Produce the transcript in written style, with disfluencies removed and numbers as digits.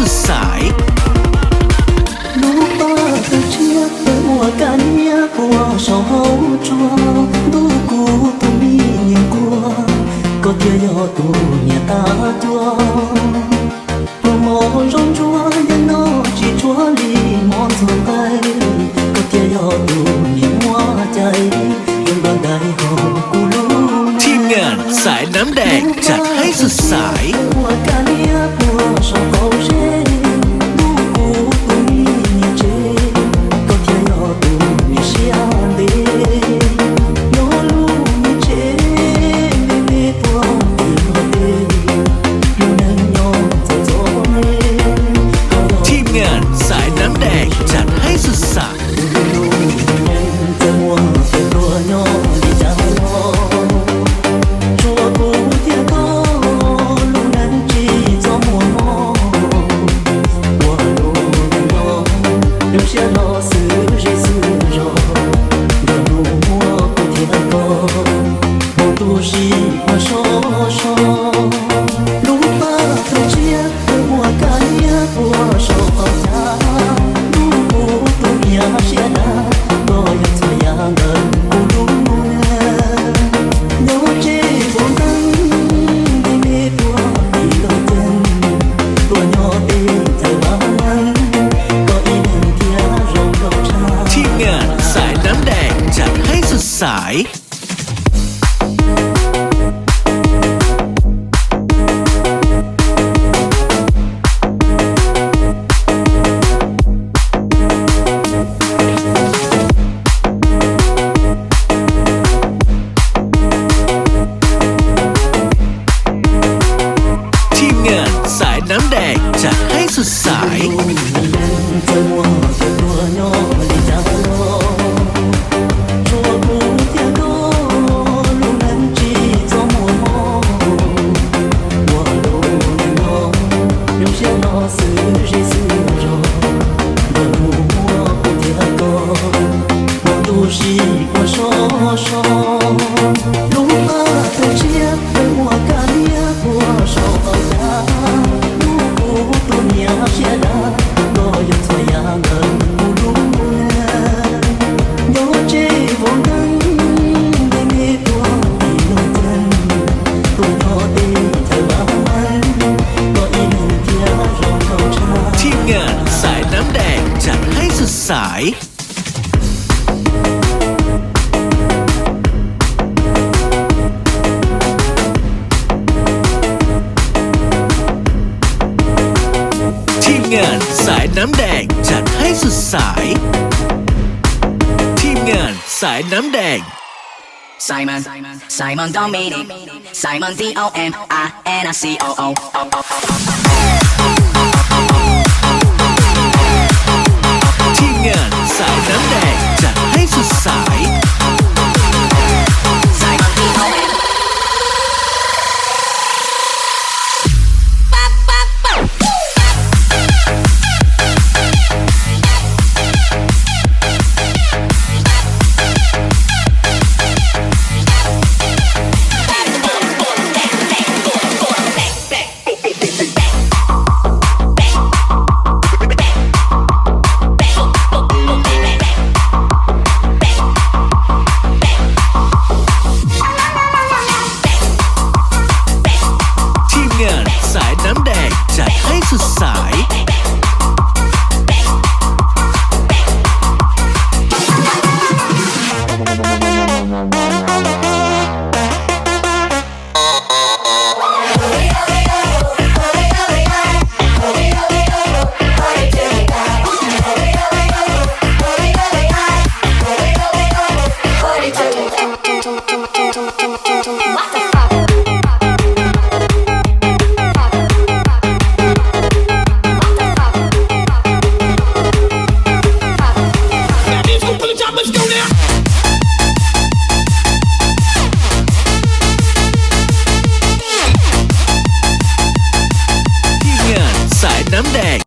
สุดสายรู้ป่าเธอเชียร์เธอหัวกันเมียผัวชอบเขาจัวดูกูตัวมียิ่งกลัวก็เทียยอตัวเนี่ยตาจัวโปรโมร้อนจัวยันนอจีจัวลีมอนสงไปก็เทียยอตัวเนี่ยหัวใจยังบังได้เขากูรู้ทีมงานสายน้ำแดงจัดให้สุดสายหัวกันเมียผัวชอบเขาเชียร์สายทีมงานสายน้ำแดงจัดให้สุดสายสายทีมงานสายน้ำแดงจัดให้สุดสายทีมงานสายน้ำแดง Simon Dominic Simon DOMINICOO ทีมงานสายน้ำแดงจัดให้สุดสายน้ำแดงจัดให้สุดสายน้ำแดง